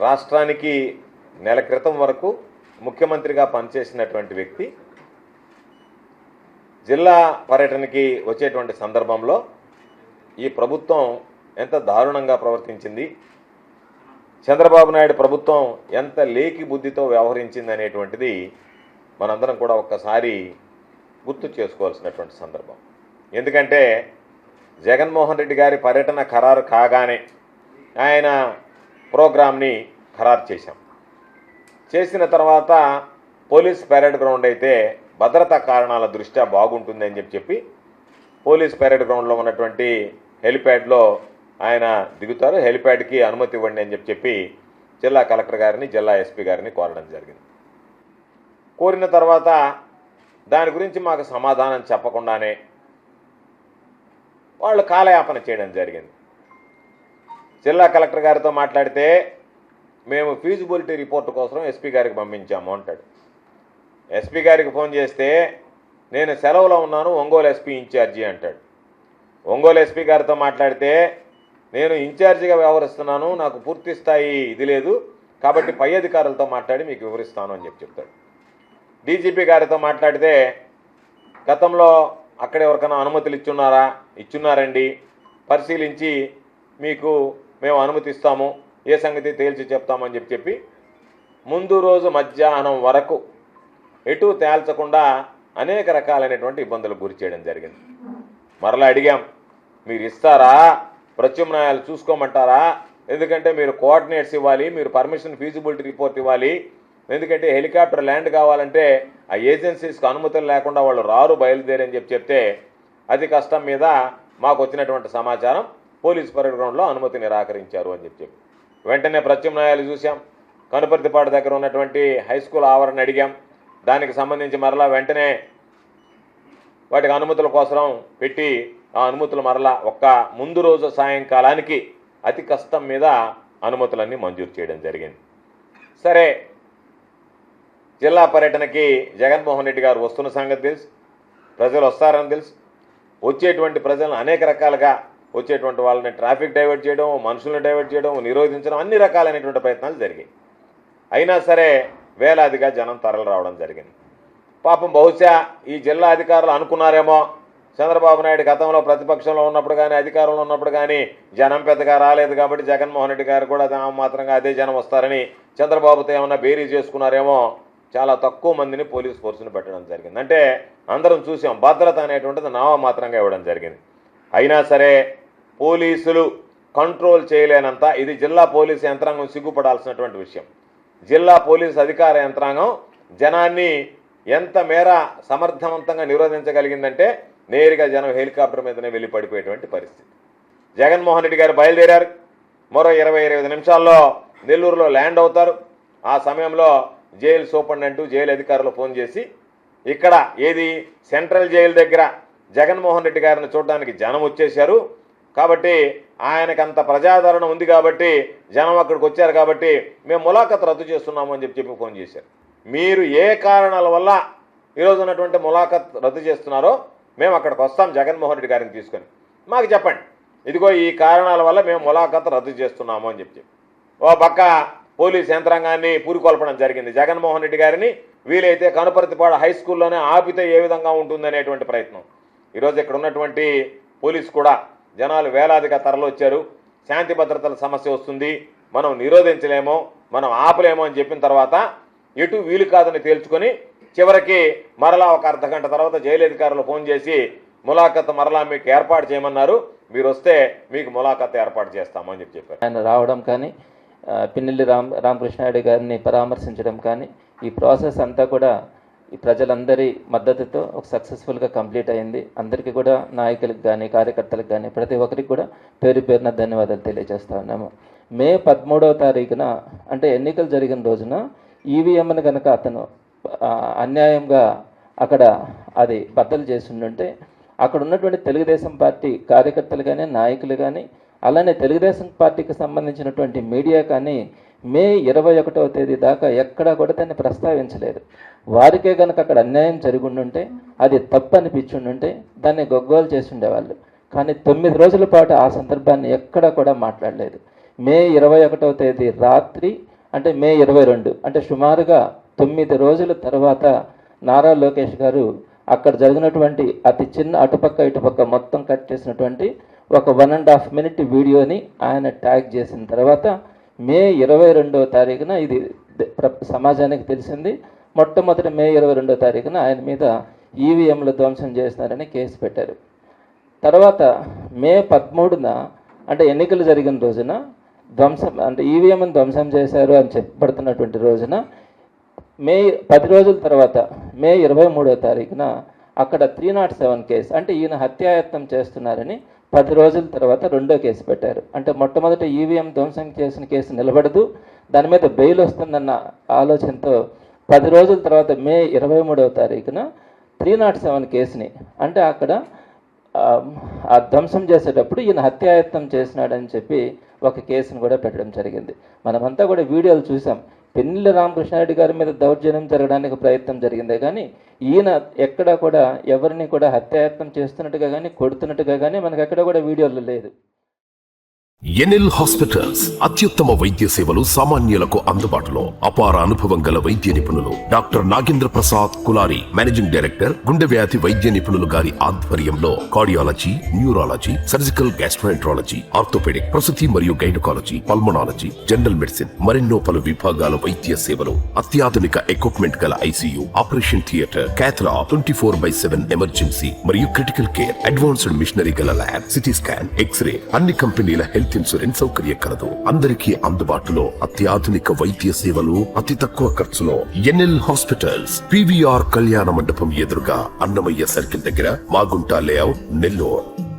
రాష్ట్రానికి నెల క్రితం వరకు ముఖ్యమంత్రిగా పనిచేసినటువంటి వ్యక్తి జిల్లా పర్యటనకి వచ్చేటువంటి సందర్భంలో ఈ ప్రభుత్వం ఎంత దారుణంగా ప్రవర్తించింది, చంద్రబాబు నాయుడు ప్రభుత్వం ఎంత లేకి బుద్ధితో వ్యవహరించింది అనేటువంటిది మనందరం కూడా ఒక్కసారి గుర్తు చేసుకోవాల్సినటువంటి సందర్భం. ఎందుకంటే జగన్మోహన్ రెడ్డి గారి పర్యటన ఖరారు కాగానే ఆయన ప్రోగ్రామ్ని ఖరారు చేసిన తర్వాత పోలీస్ పెరేడ్ గ్రౌండ్ అయితే భద్రతా కారణాల దృష్ట్యా బాగుంటుందని చెప్పి పోలీస్ పెరేడ్ గ్రౌండ్లో ఉన్నటువంటి హెలిప్యాడ్లో ఆయన దిగుతారు. హెలిప్యాడ్కి అనుమతి ఇవ్వండి అని చెప్పి జిల్లా కలెక్టర్ గారిని, జిల్లా ఎస్పీ గారిని కోరడం జరిగింది. కోరిన తర్వాత దాని గురించి మాకు సమాధానం చెప్పకుండానే వాళ్ళు కాలయాపన చేయడం జరిగింది. జిల్లా కలెక్టర్ గారితో మాట్లాడితే మేము ఫీజిబిలిటీ రిపోర్ట్ కోసం ఎస్పీ గారికి పంపించాము అంటాడు. ఎస్పీ గారికి ఫోన్ చేస్తే నేను సెలవులో ఉన్నాను, ఒంగోలు ఎస్పీ ఇన్ఛార్జి అంటాడు. ఒంగోలు ఎస్పీ గారితో మాట్లాడితే నేను ఇన్ఛార్జిగా వ్యవహరిస్తున్నాను, నాకు పూర్తి స్థాయి ఇది లేదు కాబట్టి పై అధికారులతో మాట్లాడి మీకు వివరిస్తాను అని చెప్తాడు. డీజీపీ గారితో మాట్లాడితే గతంలో అక్కడ ఎవరికైనా అనుమతులు ఇచ్చున్నారండి, పరిశీలించి మీకు మేము అనుమతిస్తాము, ఏ సంగతి తేల్చి చెప్తామని చెప్పి ముందు రోజు మధ్యాహ్నం వరకు ఎటు తేల్చకుండా అనేక రకాలైనటువంటి ఇబ్బందులకు గురి చేయడం జరిగింది. మరలా అడిగాం, మీరు ఇస్తారా, ప్రత్యామ్నాయాలు చూసుకోమంటారా, ఎందుకంటే మీరు కోఆర్డినేట్స్ ఇవ్వాలి, మీరు పర్మిషన్ ఫీజిబిలిటీ రిపోర్ట్ ఇవ్వాలి, ఎందుకంటే హెలికాప్టర్ ల్యాండ్ కావాలంటే ఆ ఏజెన్సీస్కి అనుమతులు లేకుండా వాళ్ళు రారు బయలుదేరని చెప్తే అది కష్టం మీద మాకు వచ్చినటువంటి సమాచారం పోలీస్ పరేడ్ గ్రౌండ్లో అనుమతి నిరాకరించారు అని చెప్పి వెంటనే ప్రత్యామ్నాయాలు చూసాం. కనుపర్తిపాడు దగ్గర ఉన్నటువంటి హై స్కూల్ ఆవరణ అడిగాం, దానికి సంబంధించి మరలా వెంటనే వాటికి అనుమతుల కోసం పెట్టి ఆ అనుమతులు మరలా ఒక్క ముందు రోజు సాయంకాలానికి అతి కష్టం మీద అనుమతులన్నీ మంజూరు చేయడం జరిగింది. సరే, జిల్లా పర్యటనకి జగన్మోహన్ రెడ్డి గారు వస్తున్న సంగతి తెలుసు, ప్రజలు వస్తారని తెలుసు. వచ్చేటువంటి ప్రజలను అనేక రకాలుగా వచ్చేటువంటి వాళ్ళని ట్రాఫిక్ డైవర్ట్ చేయడం, మనుషులను డైవర్ట్ చేయడం, నిరోధించడం, అన్ని రకాలైనటువంటి ప్రయత్నాలు జరిగాయి. అయినా సరే వేలాదిగా జనం తరలి రావడం జరిగింది. పాపం బహుశా ఈ జిల్లా అధికారులు అనుకున్నారేమో చంద్రబాబు నాయుడు గతంలో ప్రతిపక్షంలో ఉన్నప్పుడు కానీ అధికారంలో ఉన్నప్పుడు కానీ జనం పెద్దగా రాలేదు కాబట్టి జగన్మోహన్ రెడ్డి గారు కూడా మాత్రంగా అదే జనం వస్తారని చంద్రబాబుతో ఏమన్నా బేరీ చేసుకున్నారేమో. చాలా తక్కువ మందిని పోలీస్ ఫోర్స్ని పెట్టడం జరిగింది. అంటే అందరం చూసాం, భద్రత అనేటువంటిది నామమాత్రంగా ఇవ్వడం జరిగింది. అయినా సరే పోలీసులు కంట్రోల్ చేయలేనంత ఇది జిల్లా పోలీసు యంత్రాంగం సిగ్గుపడాల్సినటువంటి విషయం. జిల్లా పోలీసు అధికార యంత్రాంగం జనాన్ని ఎంత మేర సమర్థవంతంగా నిరోధించగలిగిందంటే నేరుగా జనం హెలికాప్టర్ మీదనే వెళ్ళి పడిపోయేటువంటి పరిస్థితి. జగన్మోహన్ రెడ్డి గారు బయలుదేరారు, మరో 20-25 నిమిషాల్లో నెల్లూరులో ల్యాండ్ అవుతారు. ఆ సమయంలో జైలు సూపరింటెండెంట్, జైలు అధికారులు ఫోన్ చేసి ఇక్కడ ఏది సెంట్రల్ జైలు దగ్గర జగన్మోహన్ రెడ్డి గారిని చూడడానికి జనం వచ్చేశారు కాబట్టి ఆయనకంత ప్రజాదరణ ఉంది కాబట్టి జనం అక్కడికి వచ్చారు కాబట్టి మేము ములాఖత్ రద్దు చేస్తున్నాము అని చెప్పి ఫోన్ చేశారు. మీరు ఏ కారణాల వల్ల ఈరోజు ఉన్నటువంటి ములాఖత్ రద్దు చేస్తున్నారో మేము అక్కడికి వస్తాం జగన్మోహన్ రెడ్డి గారిని తీసుకొని, మాకు చెప్పండి, ఇదిగో ఈ కారణాల వల్ల మేము ములాఖత్ రద్దు చేస్తున్నాము అని చెప్పి ఓ పక్క పోలీస్ యంత్రాంగాన్ని పూరికొల్పడం జరిగింది. జగన్మోహన్ రెడ్డి గారిని వీలైతే కనుపర్తిపాడు హై స్కూల్లోనే ఆపితే ఏ విధంగా ఉంటుందనేటువంటి ప్రయత్నం. ఈరోజు ఇక్కడ ఉన్నటువంటి పోలీసు కూడా జనాలు వేలాదిగా తరలొచ్చారు. శాంతి భద్రతల సమస్య వస్తుంది, మనం నిరోధించలేమో, మనం ఆపలేమో అని చెప్పిన తర్వాత ఎటు వీలు కాదని తేల్చుకొని చివరికి మరలా ఒక అర్ధగంట తర్వాత జైలు అధికారులు ఫోన్ చేసి ములాఖత్ మరలా మీకు ఏర్పాటు చేయమన్నారు, మీరు వస్తే మీకు ములాఖత్ ఏర్పాటు చేస్తామని చెప్పారు. ఆయన రావడం కానీ పిన్నెల్లి రామకృష్ణారెడ్డి గారిని పరామర్శించడం కానీ ఈ ప్రాసెస్ అంతా కూడా ఈ ప్రజలందరి మద్దతుతో ఒక సక్సెస్ఫుల్గా కంప్లీట్ అయింది. అందరికీ కూడా నాయకులకు కానీ కార్యకర్తలకు కానీ ప్రతి ఒక్కరికి కూడా పేరు పేరున ధన్యవాదాలు తెలియజేస్తా ఉన్నాము. మే 13వ తారీఖున అంటే ఎన్నికలు జరిగిన రోజున ఈవీఎంను కనుక అతను అన్యాయంగా అక్కడ అది బద్దలు చేస్తుంటే అక్కడ ఉన్నటువంటి తెలుగుదేశం పార్టీ కార్యకర్తలు కానీ నాయకులు కానీ అలానే తెలుగుదేశం పార్టీకి సంబంధించినటువంటి మీడియా కానీ మే 21వ తేదీ దాకా ఎక్కడా కూడా దాన్ని ప్రస్తావించలేదు. వారికే కనుక అక్కడ అన్యాయం జరిగి ఉండుంటే అది తప్పు అనిపించి ఉండుంటే దాన్ని గొగ్గోలు చేసి ఉండేవాళ్ళు. కానీ 9 రోజుల పాటు ఆ సందర్భాన్ని ఎక్కడ కూడా మాట్లాడలేదు. మే 21వ తేదీ రాత్రి అంటే మే 22 అంటే సుమారుగా 9 రోజుల తర్వాత నారా లోకేష్ గారు అక్కడ జరిగినటువంటి అతి చిన్న అటుపక్క ఇటుపక్క మొత్తం కట్ చేసినటువంటి ఒక 1.5 మినిట్ వీడియోని ఆయన ట్యాగ్ చేసిన తర్వాత మే 22వ తారీఖున ఇది సమాజానికి తెలిసింది. మొట్టమొదటి మే 22వ తారీఖున ఆయన మీద ఈవీఎంలు ధ్వంసం చేస్తున్నారని కేసు పెట్టారు. తర్వాత మే 13న అంటే ఎన్నికలు జరిగిన రోజున ధ్వంసం అంటే ఈవీఎంను ధ్వంసం చేశారు అని చెప్పబడుతున్నటువంటి రోజున మే 10 రోజుల తర్వాత మే 23వ తారీఖున అక్కడ 307 కేసు అంటే ఈయన హత్యాయత్నం చేస్తున్నారని 10 రోజుల తర్వాత రెండో కేసు పెట్టారు. అంటే మొట్టమొదటి ఈవీఎం ధ్వంసం చేసిన కేసు నిలబడదు, దాని మీద బెయిల్ వస్తుందన్న ఆలోచనతో 10 రోజుల తర్వాత మే 23వ తారీఖున 307 కేసుని అంటే అక్కడ ఆ ధ్వంసం చేసేటప్పుడు ఈయన హత్యాయత్నం చేసినాడని చెప్పి ఒక కేసును కూడా పెట్టడం జరిగింది. మనమంతా కూడా వీడియోలు చూసాం. పిన్నెల్లి రామకృష్ణారెడ్డి గారి మీద దౌర్జన్యం జరగడానికి ప్రయత్నం జరిగిందే కానీ ఈయన ఎక్కడా కూడా ఎవరిని కూడా హత్యాయత్నం చేస్తున్నట్టుగా కానీ కొడుతున్నట్టుగా కానీ మనకు ఎక్కడ కూడా వీడియోలు లేదు. ఎన్ఎల్ హాస్పిటల్స్ అత్యుత్తమ వైద్య సేవలు సామాన్యులకు అందుబాటులో. అపార అనుభవం గల వైద్య నిపుణులు doctor Nagendra Prasad Kulari, managing director, గుండె వ్యాధి వైద్య నిపుణులు గారి ఆధ్వర్యంలో cardiology, neurology, surgical gastroenterology, orthopaedic, ప్రసూతి మరియు గైనకాలజీ, పల్మనాలజీ, జనరల్ మెడిసిన్ మరెన్నో పలు విభాగాల వైద్య సేవలు. అత్యాధునిక ఎక్విప్మెంట్ గల ఐసీయూ, ఆపరేషన్ థియేటర్, క్యాథ్లా, 24/7 ఎమర్జెన్సీ మరియు క్రిటికల్ కేర్, అడ్వాన్స్డ్ మిషనరీ గల ల్యాబ్, సిటీ స్కాన్, ఎక్స్రే, అన్ని కంపెనీల హెల్త్ ఇన్సూరెన్స్ సౌకర్యం కలదు. అందరికీ అందుబాటులో అత్యాధునిక వైద్య సేవలు అతి తక్కువ ఖర్చులో. ఎన్ఎల్ హాస్పిటల్స్, పివిఆర్ కళ్యాణ మండపం ఎదురుగా, అన్నమయ్య సర్కిల్ దగ్గర, మాగుంట లేఅవుట్, నెల్లూరు.